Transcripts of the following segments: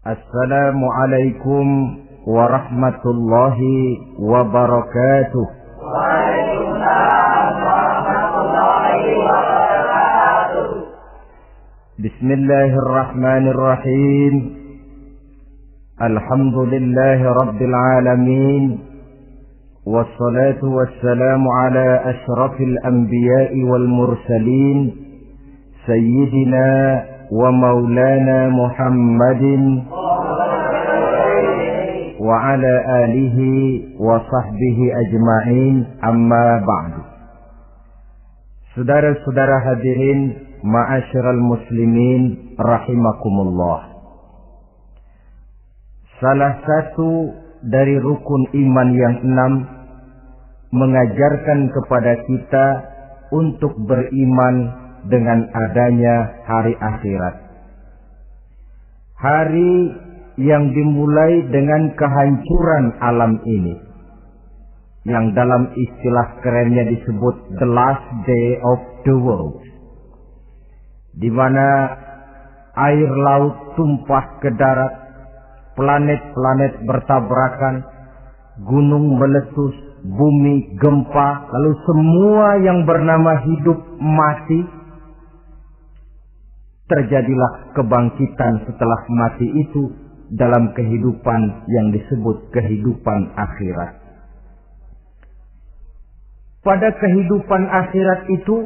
Assalamualaikum warahmatullahi wabarakatuh. Waalaikumsalam warahmatullahi wabarakatuh. Bismillahirrahmanirrahim. Alhamdulillahi rabbil alamin. Wassalatu wassalamu ala ashrafil anbiya'i wal mursalin. Sayyidina wa maulana Muhammadin wa ala alihi wa sahbihi ajma'in, amma ba'du. Saudara-saudara hadirin, ma'asyiral muslimin rahimakumullah. Salah satu dari rukun iman yang 6 mengajarkan kepada kita untuk beriman dengan adanya hari akhirat. Hari yang dimulai dengan kehancuran alam ini, yang dalam istilah kerennya disebut the last day of the world, di mana air laut tumpah ke darat, planet-planet bertabrakan, gunung meletus, bumi gempa, lalu semua yang bernama hidup mati. Terjadilah kebangkitan setelah mati itu dalam kehidupan yang disebut kehidupan akhirat. Pada kehidupan akhirat itu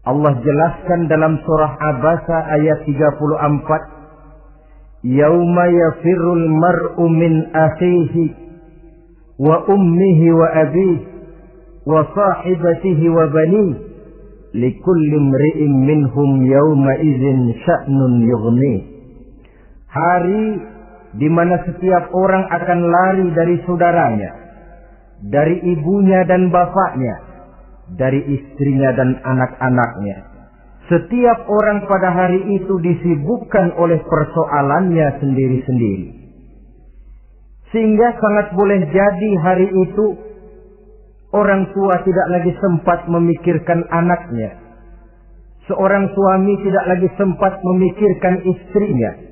Allah jelaskan dalam surah Abasa ayat 34, Yauma yafirrul mar'u min akhihi wa ummihi wa abihi wa sahibatihi wa banihi likulli imri'in minhum yawma idzin sya'nun yughni. Hari di mana setiap orang akan lari dari saudaranya, dari ibunya dan bapaknya, dari istrinya dan anak-anaknya. Setiap orang pada hari itu disibukkan oleh persoalannya sendiri-sendiri. Sehingga sangat boleh jadi hari itu orang tua tidak lagi sempat memikirkan anaknya. Seorang suami tidak lagi sempat memikirkan istrinya.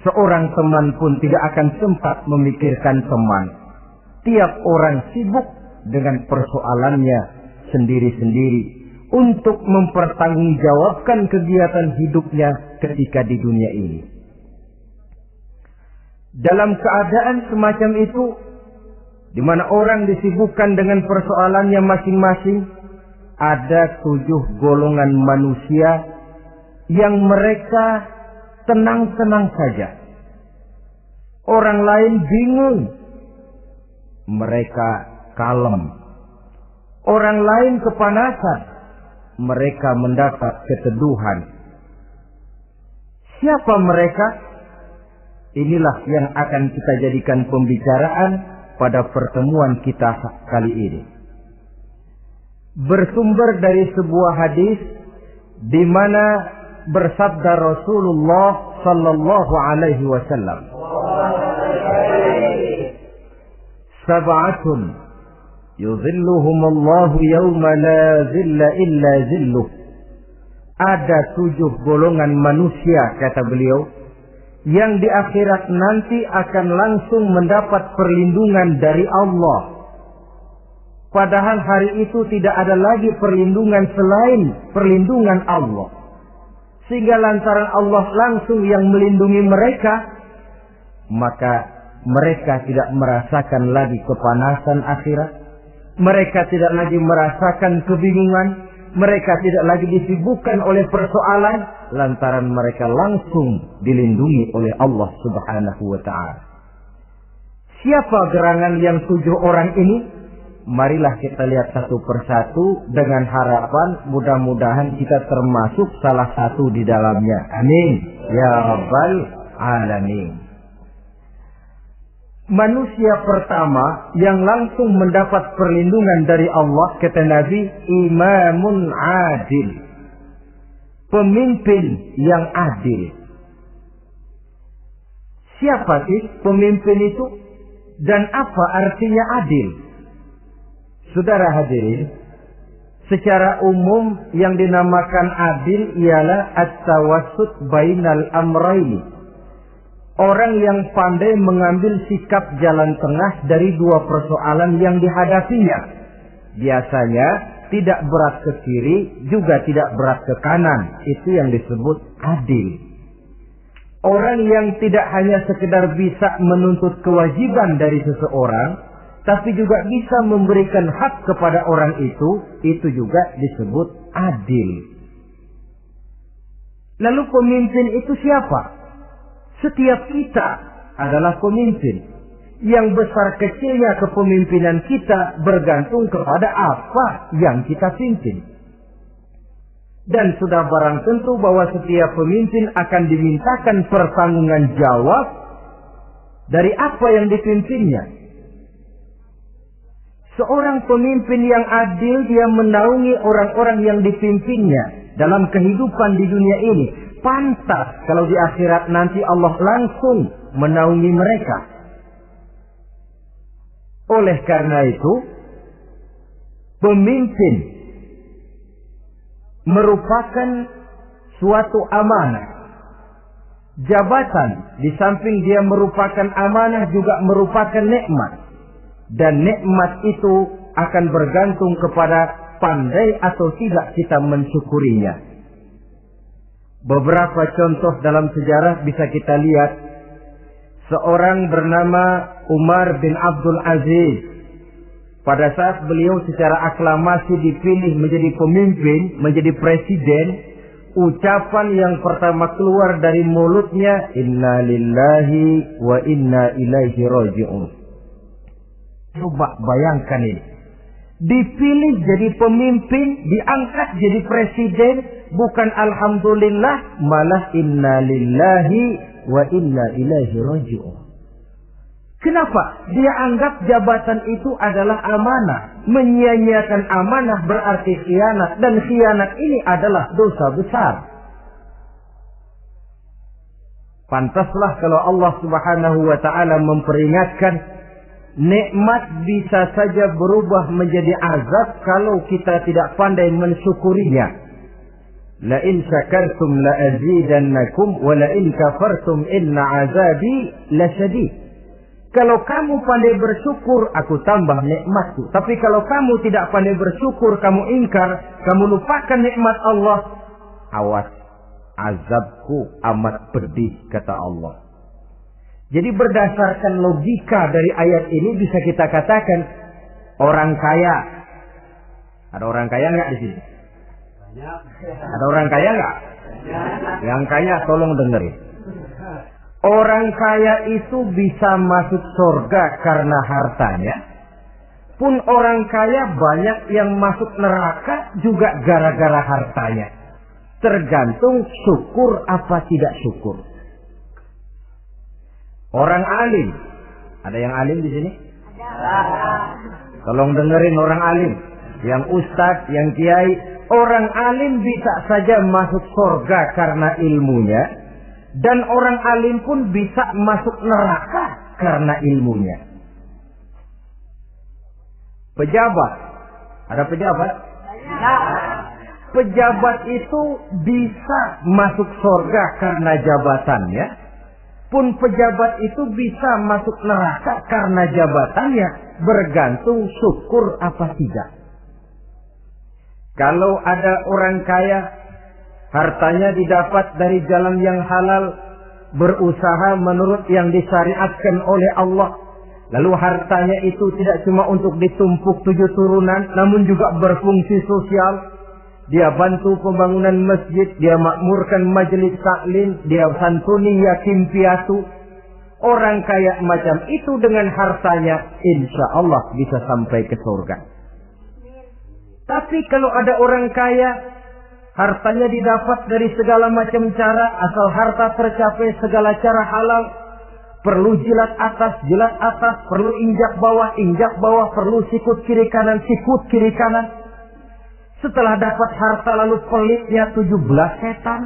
Seorang teman pun tidak akan sempat memikirkan teman. Tiap orang sibuk dengan persoalannya sendiri-sendiri untuk mempertanggungjawabkan kegiatan hidupnya ketika di dunia ini. Dalam keadaan semacam itu, di mana orang disibukkan dengan persoalannya masing-masing, ada 7 golongan manusia yang mereka tenang-tenang saja. Orang lain bingung, mereka kalem. Orang lain kepanasan, mereka mendapat keteduhan. Siapa mereka? Inilah yang akan kita jadikan pembicaraan pada pertemuan kita kali ini. Bersumber dari sebuah hadis di mana bersabda Rasulullah sallallahu alaihi wasallam, Sab'atun yuzilluhumullahu yawma la zilla illa zilluh. Ada 7 golongan manusia, kata beliau, yang di akhirat nanti akan langsung mendapat perlindungan dari Allah. Padahal hari itu tidak ada lagi perlindungan selain perlindungan Allah. Sehingga lantaran Allah langsung yang melindungi mereka, maka mereka tidak merasakan lagi kepanasan akhirat. Mereka tidak lagi merasakan kebingungan. Mereka tidak lagi disibukkan oleh persoalan, lantaran mereka langsung dilindungi oleh Allah Subhanahu wa ta'ala. Siapa gerangan yang 7 orang ini? Marilah kita lihat satu persatu dengan harapan mudah-mudahan kita termasuk salah satu di dalamnya. Amin ya rabbal alamin. Manusia pertama yang langsung mendapat perlindungan dari Allah, kata Nabi, imamun adil. Pemimpin yang adil. Siapa sih pemimpin itu? Dan apa artinya adil? Saudara hadirin, secara umum yang dinamakan adil ialah at-tawassut bainal amraini. Orang yang pandai mengambil sikap jalan tengah dari dua persoalan yang dihadapinya. Biasanya tidak berat ke kiri, juga tidak berat ke kanan. Itu yang disebut adil. Orang yang tidak hanya sekedar bisa menuntut kewajiban dari seseorang, tapi juga bisa memberikan hak kepada orang itu juga disebut adil. Lalu pemimpin itu siapa? Setiap kita adalah pemimpin. Yang besar kecilnya kepemimpinan kita bergantung kepada apa yang kita pimpin. Dan sudah barang tentu bahwa setiap pemimpin akan dimintakan pertanggungan jawab dari apa yang dipimpinnya. Seorang pemimpin yang adil, dia menaungi orang-orang yang dipimpinnya dalam kehidupan di dunia ini. Pantas kalau di akhirat nanti Allah langsung menaungi mereka. Oleh karena itu, pemimpin merupakan suatu amanah. Jabatan di samping dia merupakan amanah juga merupakan nikmat. Dan nikmat itu akan bergantung kepada pandai atau tidak kita mensyukurinya. Beberapa contoh dalam sejarah bisa kita lihat. Seorang bernama Umar bin Abdul Aziz. Pada saat beliau secara aklamasi dipilih menjadi pemimpin, menjadi presiden, ucapan yang pertama keluar dari mulutnya, Inna lillahi wa inna ilaihi raji'un. Coba bayangkan ini. Dipilih jadi pemimpin, diangkat jadi presiden, bukan alhamdulillah, malah inna lillahi wa inna ilaihi raji'un. Kenapa? Dia anggap jabatan itu adalah amanah. Menyia-nyiakan amanah berarti khianat. Dan khianat ini adalah dosa besar. Pantaslah kalau Allah Subhanahu wa ta'ala memperingatkan, nikmat bisa saja berubah menjadi azab kalau kita tidak pandai mensyukurinya. La in syakartum la azidannakum wa la in kafartum inna azabi lasyadid. Kalau kamu pandai bersyukur, aku tambah nikmatku. Tapi kalau kamu tidak pandai bersyukur, kamu ingkar, kamu lupakan nikmat Allah, awas, azabku amat pedih, kata Allah. Jadi berdasarkan logika dari ayat ini bisa kita katakan, orang kaya. Ada orang kaya nggak di sini? Ada orang kaya nggak? Yang kaya tolong dengerin. Orang kaya itu bisa masuk surga karena hartanya. Pun orang kaya banyak yang masuk neraka juga gara-gara hartanya. Tergantung syukur apa tidak syukur. Orang alim. Ada yang alim di sini? Tolong dengerin orang alim. Yang ustadz, yang kiai. Orang alim bisa saja masuk surga karena ilmunya. Dan orang alim pun bisa masuk neraka karena ilmunya. Pejabat. Ada pejabat? Pejabat itu bisa masuk surga karena jabatannya. Pun pejabat itu bisa masuk neraka karena jabatannya. Bergantung syukur apa tidak. Kalau ada orang kaya, hartanya didapat dari jalan yang halal, berusaha menurut yang disyariatkan oleh Allah. Lalu hartanya itu tidak cuma untuk ditumpuk 7 turunan, namun juga berfungsi sosial. Dia bantu pembangunan masjid, dia makmurkan majelis taklim, dia santuni yatim piatu. Orang kaya macam itu dengan hartanya, insya Allah bisa sampai ke surga. Tapi kalau ada orang kaya, hartanya didapat dari segala macam cara, asal harta tercapai segala cara halal. Perlu jilat atas, perlu injak bawah, perlu sikut kiri kanan. Setelah dapat harta lalu pelitnya 17 setan.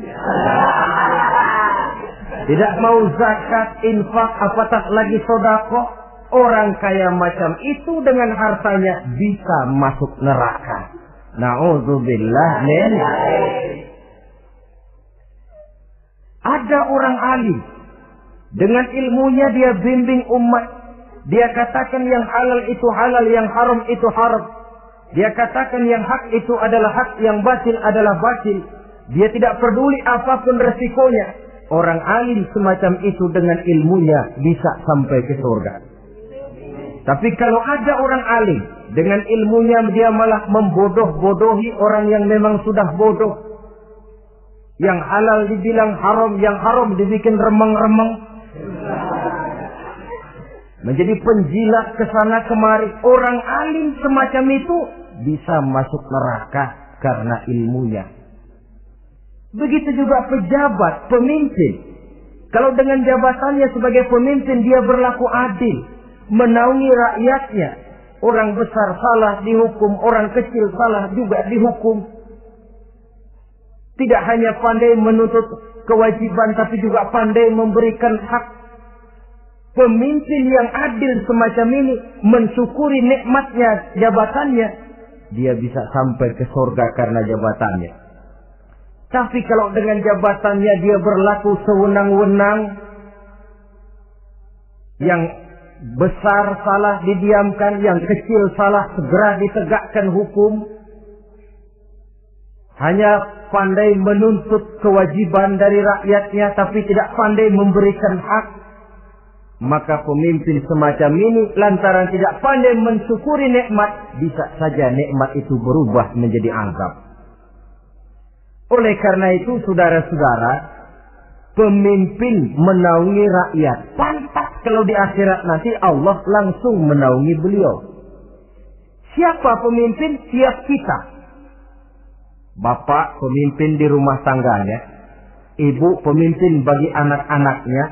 Tidak mau zakat, infak, apatah lagi sedekah. Orang kaya macam itu dengan hartanya bisa masuk neraka. Na'udzubillah min. Ada orang alim. Dengan ilmunya dia bimbing umat. Dia katakan yang halal itu halal, yang haram itu haram. Dia katakan yang hak itu adalah hak, yang batil adalah batil. Dia tidak peduli apapun resikonya. Orang alim semacam itu dengan ilmunya bisa sampai ke surga. Tapi kalau ada orang alim, dengan ilmunya dia malah membodoh-bodohi orang yang memang sudah bodoh. Yang halal dibilang haram, yang haram dibikin remeng-remeng. Menjadi penjilat kesana kemari. Orang alim semacam itu bisa masuk neraka karena ilmunya. Begitu juga pejabat, pemimpin. Kalau dengan jabatannya sebagai pemimpin dia berlaku adil, menaungi rakyatnya. Orang besar salah dihukum, orang kecil salah juga dihukum. Tidak hanya pandai menuntut kewajiban, tapi juga pandai memberikan hak. Pemimpin yang adil semacam ini mensyukuri nikmatnya jabatannya, dia bisa sampai ke surga karena jabatannya. Tapi kalau dengan jabatannya dia berlaku sewenang-wenang, yang besar salah didiamkan, yang kecil salah segera ditegakkan hukum, hanya pandai menuntut kewajiban dari rakyatnya tapi tidak pandai memberikan hak, maka pemimpin semacam ini lantaran tidak pandai mensyukuri nikmat, bisa saja nikmat itu berubah menjadi azab. Oleh karena itu, saudara-saudara, pemimpin menaungi rakyat. Pantas kalau di akhirat nanti Allah langsung menaungi beliau. Siapa pemimpin? Siap kita. Bapak pemimpin di rumah tangganya, ibu pemimpin bagi anak-anaknya,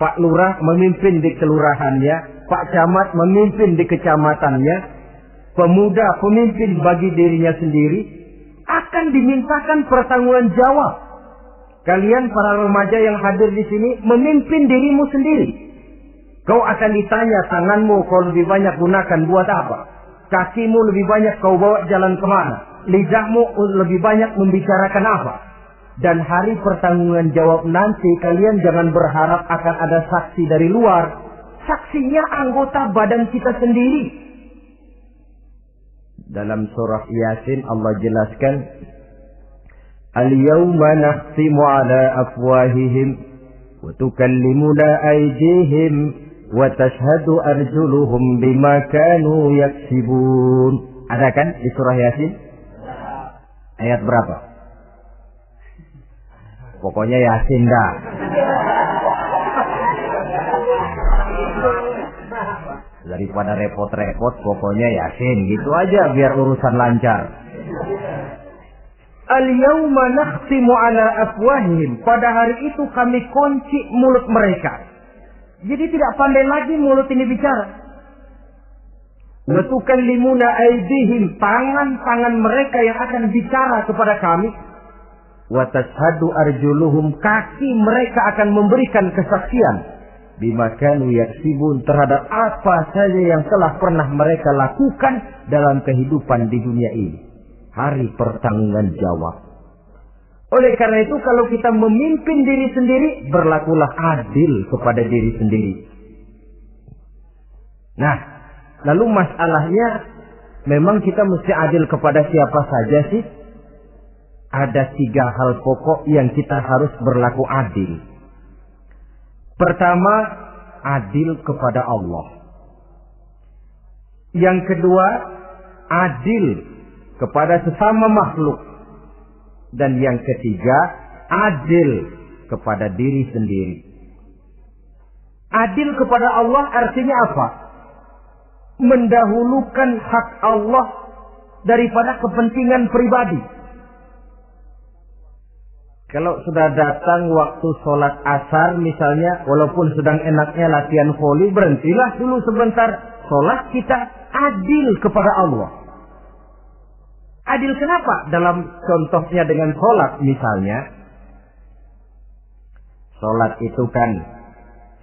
Pak Lurah memimpin di kelurahannya, Pak Camat memimpin di kecamatannya, pemuda pemimpin bagi dirinya sendiri, akan dimintakan pertanggungan jawab. Kalian para remaja yang hadir di sini memimpin dirimu sendiri. Kau akan ditanya, tanganmu kau lebih banyak gunakan buat apa? Kakimu lebih banyak kau bawa jalan kemana? Lidahmu lebih banyak membicarakan apa? Dan hari pertanggungan jawab nanti kalian jangan berharap akan ada saksi dari luar. Saksinya anggota badan kita sendiri. Dalam surah Yasin Allah jelaskan, Al-yawma nakhtimu ala afwahihim wa tukallimuna aydihim wa tashhadu arjuluhum bima kanu yaksibun. Ada kan di surah Yasin? Ayat berapa? Pokoknya Yasin dah. Daripada repot-repot, pokoknya Yasin gitu aja biar urusan lancar. Al-yawma nakhtimu ala afwahihim. Pada hari itu kami kunci mulut mereka. Jadi tidak pandai lagi mulut ini bicara. Wa tukallimuna aydihim, tangan-tangan mereka yang akan bicara kepada kami. Wa tashhadu arjuluhum, kaki mereka akan memberikan kesaksian. Bima kanu yaksibun, terhadap apa saja yang telah pernah mereka lakukan dalam kehidupan di dunia ini. Hari pertanggungan jawab. Oleh karena itu kalau kita memimpin diri sendiri, berlakulah adil kepada diri sendiri. Nah, lalu masalahnya memang kita mesti adil kepada siapa saja sih? Ada 3 hal pokok yang kita harus berlaku adil. Pertama, adil kepada Allah. Yang kedua, adil kepada sesama makhluk. Dan yang ketiga, adil kepada diri sendiri. Adil kepada Allah artinya apa? Mendahulukan hak Allah daripada kepentingan pribadi. Kalau sudah datang waktu sholat asar misalnya, walaupun sedang enaknya latihan voli, berhentilah dulu sebentar. Sholat kita adil kepada Allah. Adil kenapa? Dalam contohnya dengan sholat misalnya. Sholat itu kan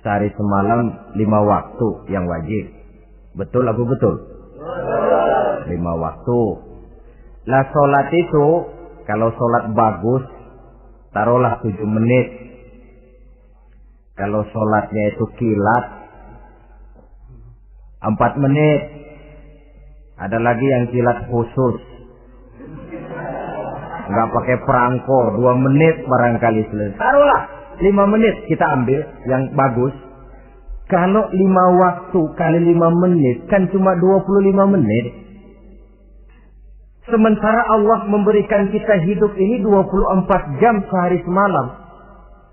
sehari semalam 5 waktu yang wajib. Betul apa betul? 5 waktu. Lah sholat itu, kalau sholat bagus, taruhlah 7 menit. Kalau sholatnya itu kilat 4 menit. Ada lagi yang kilat khusus, nggak pakai perangko, 2 menit barangkali selesai. Taruhlah 5 menit kita ambil yang bagus. Kalau 5 waktu kali 5 menit kan cuma 25 menit. Sementara Allah memberikan kita hidup ini 24 jam sehari semalam.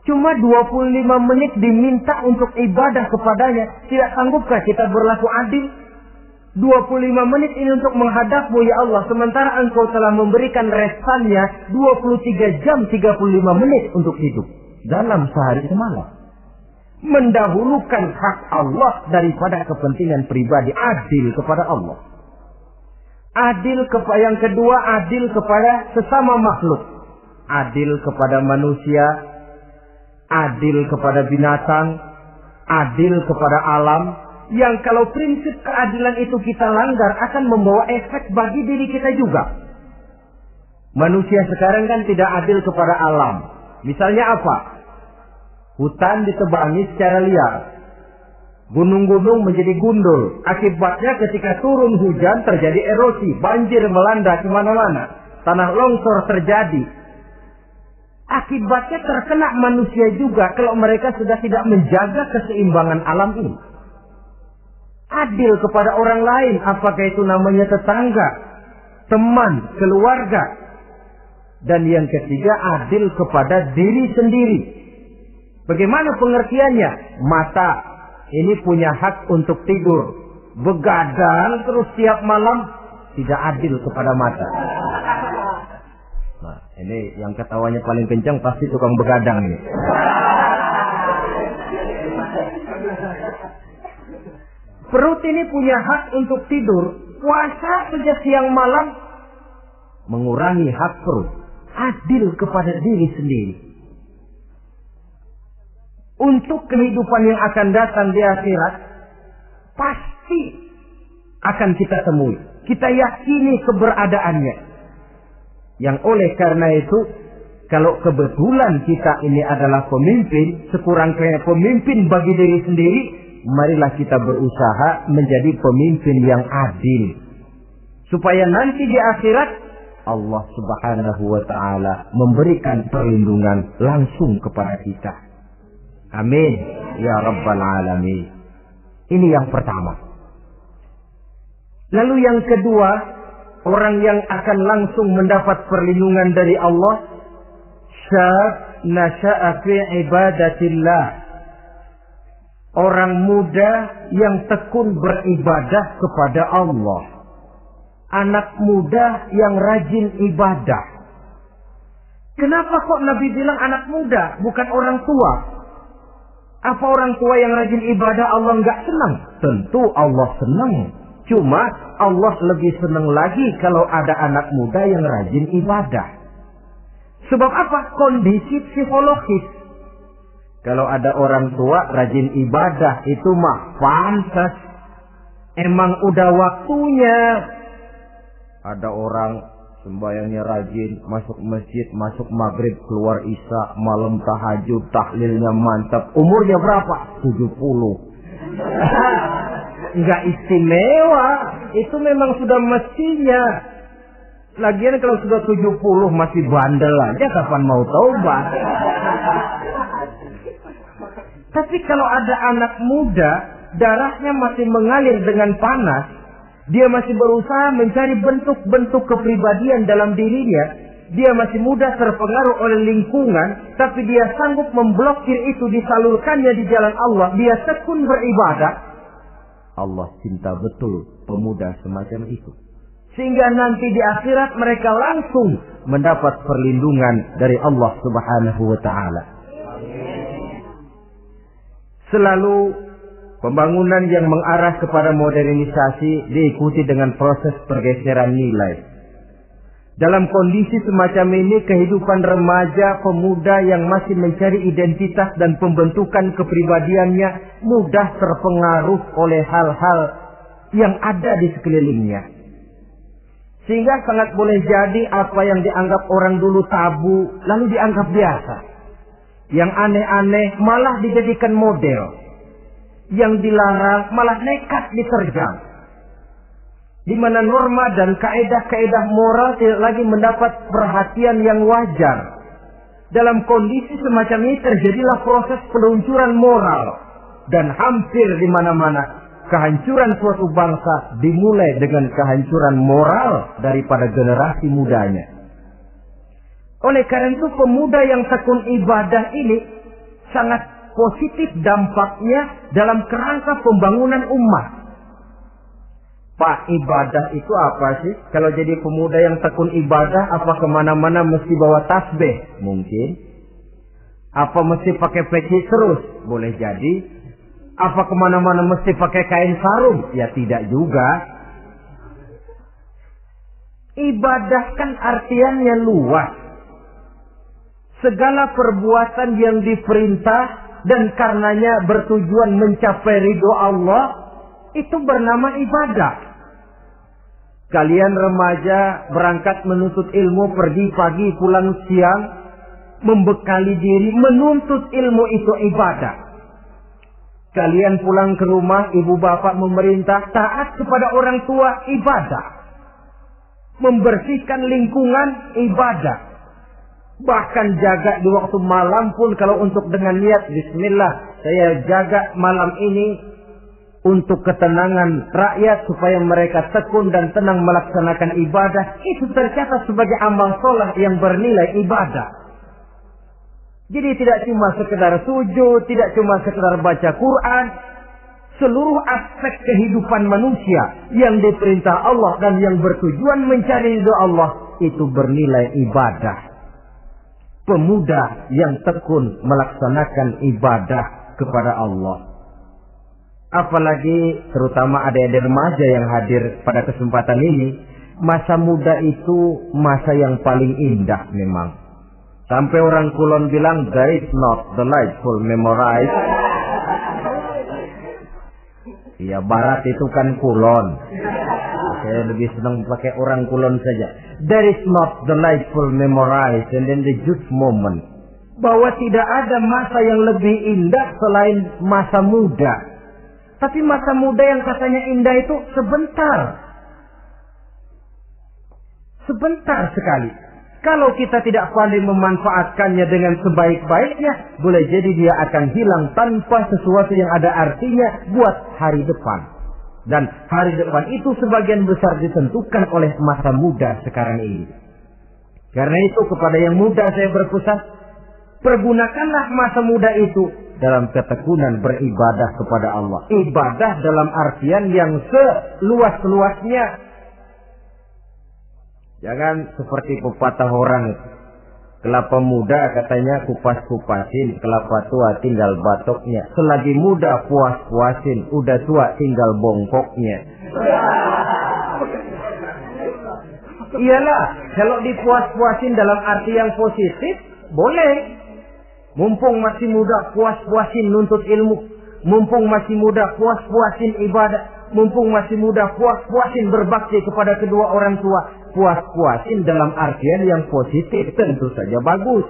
Cuma 25 menit diminta untuk ibadah kepadanya. Tidak sanggupkah kita berlaku adil? 25 menit ini untuk menghadapmu ya Allah. Sementara Engkau telah memberikan restannya 23 jam 35 menit untuk hidup dalam sehari semalam. Mendahulukan hak Allah daripada kepentingan pribadi. Adil kepada Allah. Adil kepada yang kedua, adil kepada sesama makhluk. Adil kepada manusia, adil kepada binatang, adil kepada alam. Yang kalau prinsip keadilan itu kita langgar akan membawa efek bagi diri kita juga. Manusia sekarang kan tidak adil kepada alam. Misalnya apa? Hutan ditebangi secara liar. Gunung-gunung menjadi gundul. Akibatnya ketika turun hujan terjadi erosi. Banjir melanda kemana-mana. Tanah longsor terjadi. Akibatnya terkena manusia juga kalau mereka sudah tidak menjaga keseimbangan alam ini. Adil kepada orang lain. Apakah itu namanya tetangga, teman, keluarga. Dan yang ketiga, adil kepada diri sendiri. Bagaimana pengertiannya? Mata ini punya hak untuk tidur. Begadang terus tiap malam, tidak adil kepada mata. Nah, ini yang ketawanya paling kencang pasti tukang begadang ini. Perut ini punya hak untuk tidur. Puasa sejak siang malam mengurangi hak perut. Adil kepada diri sendiri. Untuk kehidupan yang akan datang di akhirat, pasti akan kita temui. Kita yakini keberadaannya. Yang oleh karena itu, kalau kebetulan kita ini adalah pemimpin, sekurang-kurangnya pemimpin bagi diri sendiri, marilah kita berusaha menjadi pemimpin yang adil. Supaya nanti di akhirat, Allah Subhanahu wa ta'ala memberikan perlindungan langsung kepada kita. Amin. Ya Rabbal Alamin. Ini yang pertama. Lalu yang kedua, orang yang akan langsung mendapat perlindungan dari Allah, syab nasha'a fi ibadatillah. Orang muda yang tekun beribadah kepada Allah. Anak muda yang rajin ibadah. Kenapa kok Nabi bilang anak muda, bukan orang tua? Apa orang tua yang rajin ibadah Allah nggak senang? Tentu Allah senang. Cuma Allah lebih senang lagi kalau ada anak muda yang rajin ibadah. Sebab apa? Kondisi psikologis. Kalau ada orang tua rajin ibadah, itu mah pantas. Emang udah waktunya. Ada orang sembahyangnya rajin, masuk masjid, masuk maghrib, keluar isya, malam tahajud, tahlilnya mantap. Umurnya berapa? 70. Enggak istimewa. Itu memang sudah mestinya. Lagian kalau sudah 70 masih bandel aja, kapan mau taubat? Tapi kalau ada anak muda, darahnya masih mengalir dengan panas, dia masih berusaha mencari bentuk-bentuk kepribadian dalam dirinya. Dia masih mudah terpengaruh oleh lingkungan, tapi dia sanggup memblokir itu, disalurkannya di jalan Allah. Dia tekun beribadah. Allah cinta betul pemuda semacam itu. Sehingga nanti di akhirat mereka langsung mendapat perlindungan dari Allah Subhanahu wa ta'ala. Selalu pembangunan yang mengarah kepada modernisasi diikuti dengan proses pergeseran nilai. Dalam kondisi semacam ini, kehidupan remaja, pemuda yang masih mencari identitas dan pembentukan kepribadiannya mudah terpengaruh oleh hal-hal yang ada di sekelilingnya. Sehingga sangat boleh jadi apa yang dianggap orang dulu tabu, lalu dianggap biasa. Yang aneh-aneh malah dijadikan model. Yang dilarang malah nekat diterjang. Di mana norma dan kaedah-kaedah moral tidak lagi mendapat perhatian yang wajar. Dalam kondisi semacam ini terjadilah proses peluncuran moral. Dan hampir di mana-mana kehancuran suatu bangsa dimulai dengan kehancuran moral daripada generasi mudanya. Oleh karena itu pemuda yang tekun ibadah ini sangat positif dampaknya dalam kerangka pembangunan umat. Pak, ibadah itu apa sih? Kalau jadi pemuda yang tekun ibadah, apa kemana-mana mesti bawa tasbih? Mungkin. Apa mesti pakai peci terus? Boleh jadi. Apa kemana-mana mesti pakai kain sarung? Ya tidak juga. Ibadah kan artiannya luas. Segala perbuatan yang diperintah dan karenanya bertujuan mencapai ridho Allah, itu bernama ibadah. Kalian remaja berangkat menuntut ilmu, pergi pagi pulang siang, membekali diri, menuntut ilmu itu ibadah. Kalian pulang ke rumah, ibu bapak memerintah, taat kepada orang tua, ibadah. Membersihkan lingkungan, ibadah. Bahkan jaga di waktu malam pun kalau untuk dengan niat, bismillah, saya jaga malam ini untuk ketenangan rakyat supaya mereka tekun dan tenang melaksanakan ibadah, itu tercatat sebagai amal soleh yang bernilai ibadah. Jadi tidak cuma sekedar sujud, tidak cuma sekedar baca Quran, seluruh aspek kehidupan manusia yang diperintah Allah dan yang bertujuan mencari ridho Allah itu bernilai ibadah. Pemuda yang tekun melaksanakan ibadah kepada Allah. Apalagi terutama adik-adik remaja yang hadir pada kesempatan ini, masa muda itu masa yang paling indah memang. Sampai orang Kulon bilang, there is not delightful memorize. Ya Barat itu kan Kulon. Saya lebih senang pakai orang Kulon saja. There is not delightful memorize and then the youth moment. Bahwa tidak ada masa yang lebih indah selain masa muda. Tapi masa muda yang katanya indah itu sebentar. Sebentar sekali. Kalau kita tidak pandai memanfaatkannya dengan sebaik-baiknya, boleh jadi dia akan hilang tanpa sesuatu yang ada artinya buat hari depan. Dan hari depan itu sebagian besar ditentukan oleh masa muda sekarang ini. Karena itu kepada yang muda saya berpesan, pergunakanlah masa muda itu dalam ketekunan beribadah kepada Allah. Ibadah dalam artian yang seluas-luasnya. Jangan seperti pepatah orang, kelapa muda katanya kupas-kupasin, kelapa tua tinggal batoknya. Selagi muda puas-puasin, udah tua tinggal bongkoknya. Iyalah, kalau dipuas-puasin dalam arti yang positif, boleh. Mumpung masih muda, puas-puasin nuntut ilmu. Mumpung masih muda, puas-puasin ibadah. Mumpung masih muda, puas-puasin berbakti kepada kedua orang tua. Puas-puasin dalam artian yang positif tentu saja bagus.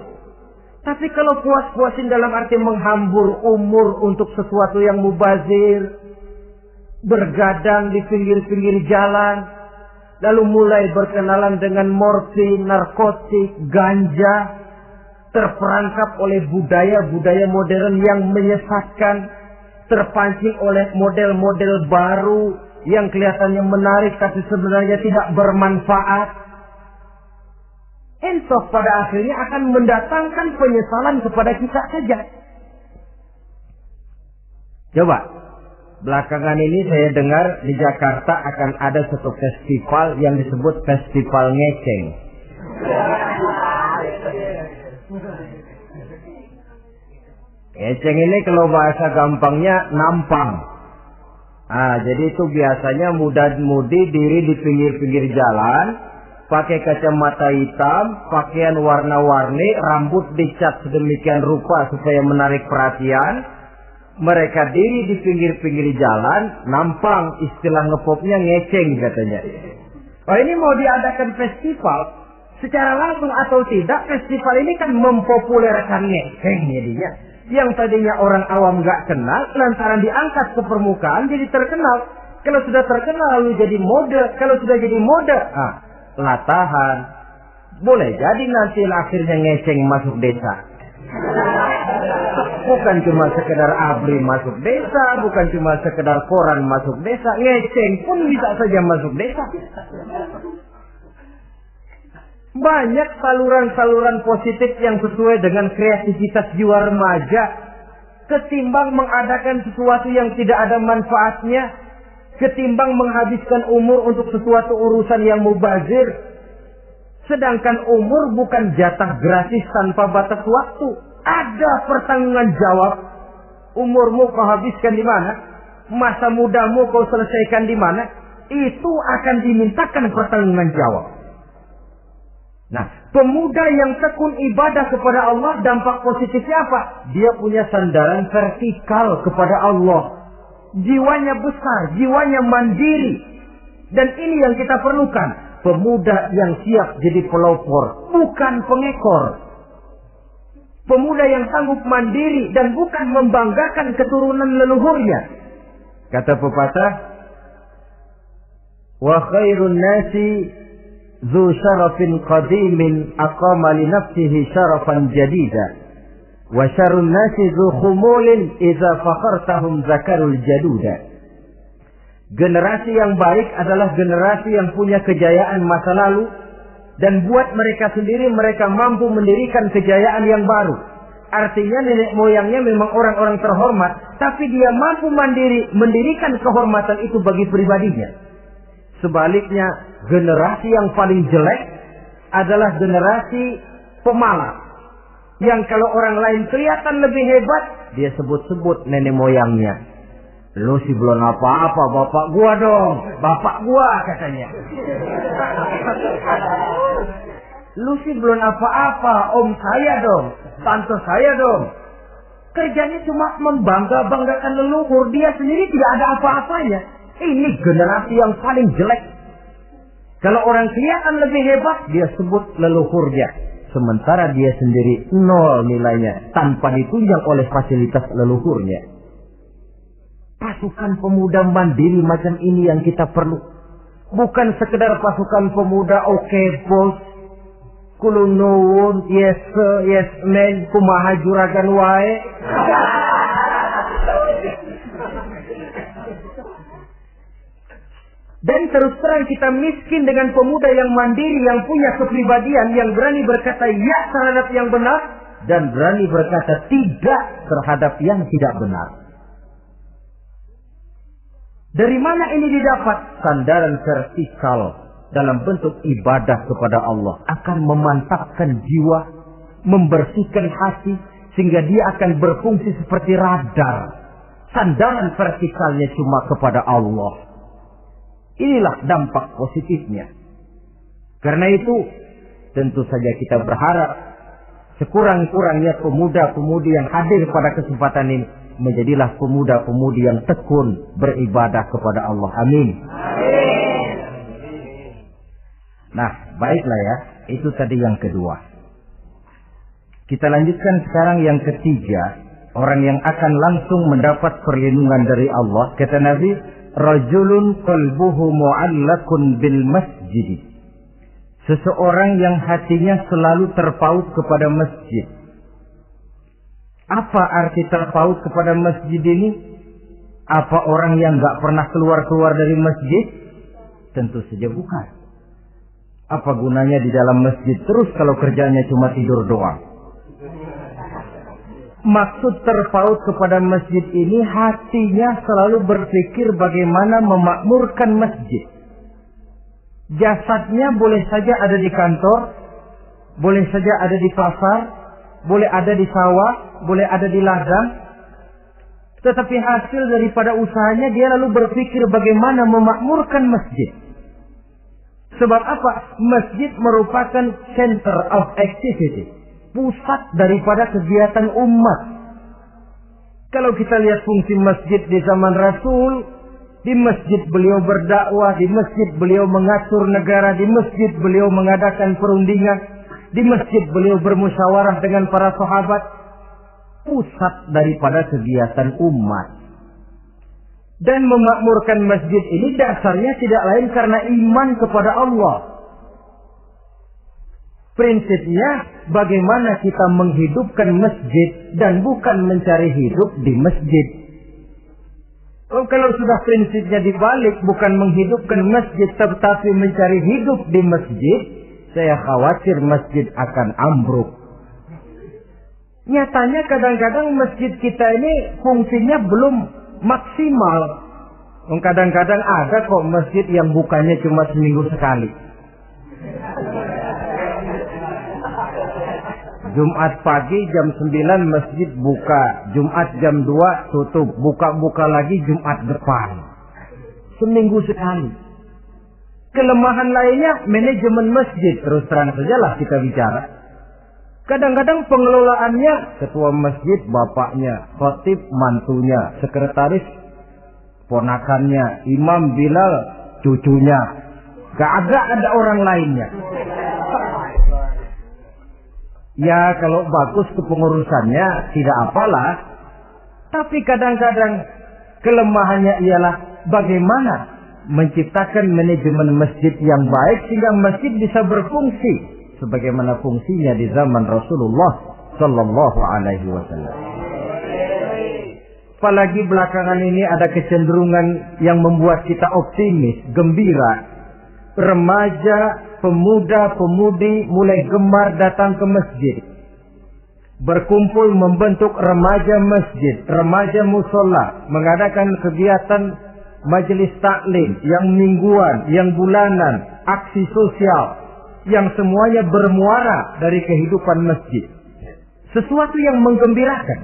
Tapi kalau puas-puasin dalam arti menghambur umur untuk sesuatu yang mubazir, bergadang di pinggir-pinggir jalan, lalu mulai berkenalan dengan morfin, narkotik, ganja, terperangkap oleh budaya-budaya modern yang menyesatkan, terpancing oleh model-model baru yang kelihatannya menarik tapi sebenarnya tidak bermanfaat. Entah pada akhirnya akan mendatangkan penyesalan kepada kita saja. Coba, belakangan ini saya dengar di Jakarta akan ada satu festival yang disebut Festival Ngeceng. Ngeceng ini kalau bahasa gampangnya nampang. Jadi itu biasanya muda-mudi diri di pinggir-pinggir jalan, pakai kacamata hitam, pakaian warna-warni, rambut dicat sedemikian rupa supaya menarik perhatian. Mereka diri di pinggir-pinggir jalan, nampang, istilah ngepopnya ngeceng katanya. Oh, ini mau diadakan festival. Secara langsung atau tidak, festival ini kan mempopulerkan ngeceng jadinya. Yang tadinya orang awam nggak kenal, lantaran diangkat ke permukaan jadi terkenal. Kalau sudah terkenal lalu jadi mode, kalau sudah jadi mode, latahan. Boleh jadi nanti akhirnya ngeceng masuk desa. Bukan cuma sekedar abri masuk desa, bukan cuma sekedar koran masuk desa, ngeceng pun bisa saja masuk desa. Banyak saluran-saluran positif yang sesuai dengan kreativitas jiwa remaja, ketimbang mengadakan sesuatu yang tidak ada manfaatnya, ketimbang menghabiskan umur untuk sesuatu urusan yang mubazir. Sedangkan umur bukan jatah gratis tanpa batas waktu. Ada pertanggungan jawab. Umurmu kau habiskan di mana? Masa mudamu kau selesaikan di mana? Itu akan dimintakan pertanggungan jawab. Nah, pemuda yang tekun ibadah kepada Allah, dampak positifnya apa? Dia punya sandaran vertikal kepada Allah. Jiwanya besar, jiwanya mandiri. Dan ini yang kita perlukan. Pemuda yang siap jadi pelopor, bukan pengekor. Pemuda yang sanggup mandiri dan bukan membanggakan keturunan leluhurnya. Kata pepatah, wa khairun nasi dzu syarafin qadimin aqama li nafsihi syarafan jadida wa syarrun nasi dzu khumulin idza fakhartahum zakarul jaduda. Generasi yang baik adalah generasi yang punya kejayaan masa lalu dan buat mereka sendiri mereka mampu mendirikan kejayaan yang baru. Artinya nenek moyangnya memang orang-orang terhormat, tapi dia mampu mandiri mendirikan kehormatan itu bagi pribadinya. Sebaliknya, generasi yang paling jelek adalah generasi pemalas. Yang kalau orang lain kelihatan lebih hebat, dia sebut-sebut nenek moyangnya. Lu sih belum apa-apa, bapak gua dong. Bapak gua katanya. Lu sih belum apa-apa, om saya dong. Tante saya dong. Kerjanya cuma membangga-banggakan leluhur. Dia sendiri tidak ada apa-apanya. Ini generasi yang paling jelek. Kalau orang kelihatan lebih hebat, dia sebut leluhurnya. Sementara dia sendiri nol nilainya. Tanpa ditunjang oleh fasilitas leluhurnya. Pasukan pemuda mandiri macam ini yang kita perlu. Bukan sekedar pasukan pemuda oke bos, kulunun, yes sir, yes man, kumaha juragan wae. Dan terus terang kita miskin dengan pemuda yang mandiri, yang punya kepribadian, yang berani berkata ya terhadap yang benar, dan berani berkata tidak terhadap yang tidak benar. Dari mana ini didapat? Sandaran vertikal dalam bentuk ibadah kepada Allah akan memantapkan jiwa, membersihkan hati, sehingga dia akan berfungsi seperti radar. Sandaran vertikalnya cuma kepada Allah. Inilah dampak positifnya. Karena itu, tentu saja kita berharap sekurang-kurangnya pemuda-pemudi yang hadir pada kesempatan ini menjadilah pemuda-pemudi yang tekun beribadah kepada Allah. Amin. Amin. Nah, baiklah ya. Itu tadi yang kedua. Kita lanjutkan sekarang yang ketiga. Orang yang akan langsung mendapat perlindungan dari Allah. Kata Nabi, rajulun qalbuhu mu'allakun bil masjid. Seseorang yang hatinya selalu terpaut kepada masjid. Apa arti terpaut kepada masjid ini? Apa orang yang gak pernah keluar-keluar dari masjid? Tentu saja bukan. Apa gunanya di dalam masjid terus kalau kerjanya cuma tidur doang? Maksud terpaut kepada masjid ini, hatinya selalu berpikir bagaimana memakmurkan masjid. Jasadnya boleh saja ada di kantor, boleh saja ada di pasar, boleh ada di sawah, boleh ada di ladang, tetapi hasil daripada usahanya dia lalu berpikir bagaimana memakmurkan masjid. Sebab apa? Masjid merupakan center of activity, pusat daripada kegiatan umat. Kalau kita lihat fungsi masjid di zaman Rasul, Di masjid beliau berdakwah, di masjid beliau mengatur negara, di masjid beliau mengadakan perundingan, di masjid beliau bermusyawarah dengan para sahabat. Pusat daripada kegiatan umat. Dan memakmurkan masjid ini dasarnya tidak lain karena iman kepada Allah. Prinsipnya bagaimana kita menghidupkan masjid dan bukan mencari hidup di masjid. Kalau sudah prinsipnya dibalik, bukan menghidupkan masjid tetapi mencari hidup di masjid, saya khawatir masjid akan ambruk. Nyatanya kadang-kadang masjid kita ini fungsinya belum maksimal. Kadang-kadang ada kok masjid yang bukanya cuma seminggu sekali. Jumat pagi jam 9 masjid buka, Jumat jam 2 tutup, buka-buka lagi Jumat depan. Seminggu sekali. Kelemahan lainnya manajemen masjid, terus terang sajalah kita bicara. Kadang-kadang pengelolaannya ketua masjid bapaknya, khatib mantunya, sekretaris ponakannya, imam Bilal cucunya. Gak ada orang lainnya. Ya kalau bagus kepengurusannya tidak apalah. Tapi kadang-kadang kelemahannya ialah bagaimana menciptakan manajemen masjid yang baik sehingga masjid bisa berfungsi sebagaimana fungsinya di zaman Rasulullah Sallallahu Alaihi Wasallam. Apalagi belakangan ini ada kecenderungan yang membuat kita optimis, gembira. Remaja, pemuda-pemudi mulai gemar datang ke masjid. Berkumpul membentuk remaja masjid, remaja musola, mengadakan kegiatan majelis taklim yang mingguan, yang bulanan, aksi sosial, yang semuanya bermuara dari kehidupan masjid. Sesuatu yang menggembirakan.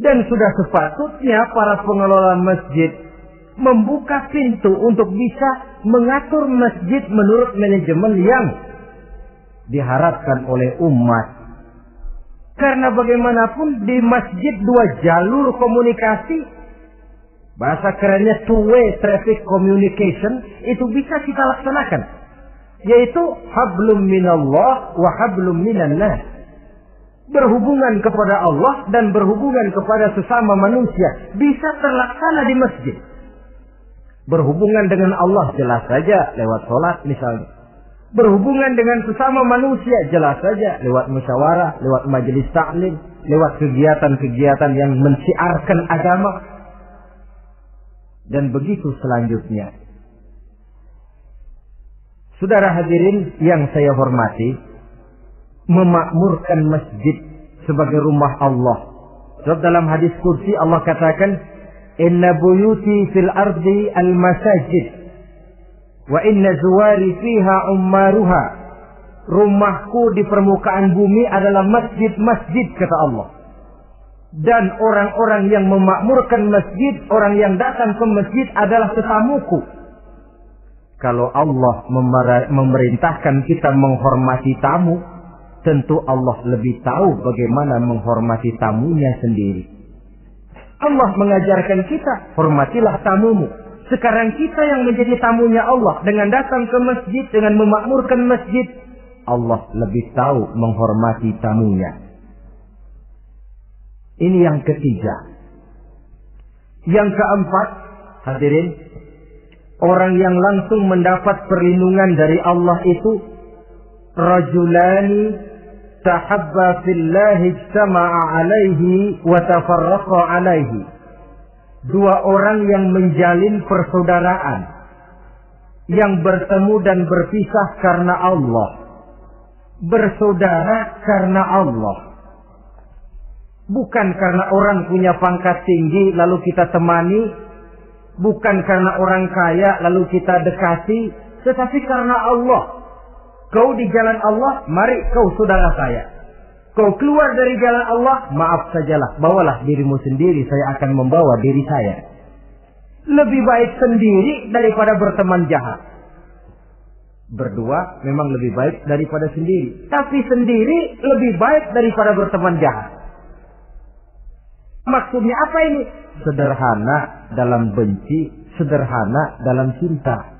Dan sudah sepatutnya para pengelola masjid membuka pintu untuk bisa mengatur masjid menurut manajemen yang diharapkan oleh umat. Karena bagaimanapun di masjid dua jalur komunikasi, bahasa kerennya two-way traffic communication, itu bisa kita laksanakan. Yaitu hablum minallah wa hablum minannas. Berhubungan kepada Allah dan berhubungan kepada sesama manusia bisa terlaksana di masjid. Berhubungan dengan Allah jelas saja lewat sholat misalnya. Berhubungan dengan sesama manusia jelas saja lewat musyawarah, lewat majelis taklim, lewat kegiatan-kegiatan yang mensiarkan agama. Dan begitu selanjutnya. Saudara hadirin yang saya hormati, memakmurkan masjid sebagai rumah Allah. Sebab dalam hadis kursi Allah katakan, inna buyuti fil ardi al masajid wa inna zuwari fiha ummaruha. Rumahku di permukaan bumi adalah masjid-masjid, kata Allah. Dan orang-orang yang memakmurkan masjid, orang yang datang ke masjid adalah tetamuku. Kalau Allah memerintahkan kita menghormati tamu, tentu Allah lebih tahu bagaimana menghormati tamunya sendiri. Allah mengajarkan kita, hormatilah tamumu. Sekarang kita yang menjadi tamunya Allah dengan datang ke masjid, dengan memakmurkan masjid, Allah lebih tahu menghormati tamunya. Ini yang ketiga. Yang keempat, hadirin, orang yang langsung mendapat perlindungan dari Allah itu rajulani tahabba fillahi ijtama'a alaihi wa tafarraqa alaihi. Dua orang yang menjalin persaudaraan, yang bertemu dan berpisah karena Allah, bersaudara karena Allah. Bukan karena orang punya pangkat tinggi lalu kita temani, bukan karena orang kaya lalu kita dekati, tetapi karena Allah. Kau di jalan Allah, mari kau saudara saya. Kau keluar dari jalan Allah, maaf sajalah, bawalah dirimu sendiri, saya akan membawa diri saya. Lebih baik sendiri daripada berteman jahat. Berdua memang lebih baik daripada sendiri, tapi sendiri lebih baik daripada berteman jahat. Maksudnya apa ini? Sederhana dalam benci, sederhana dalam cinta.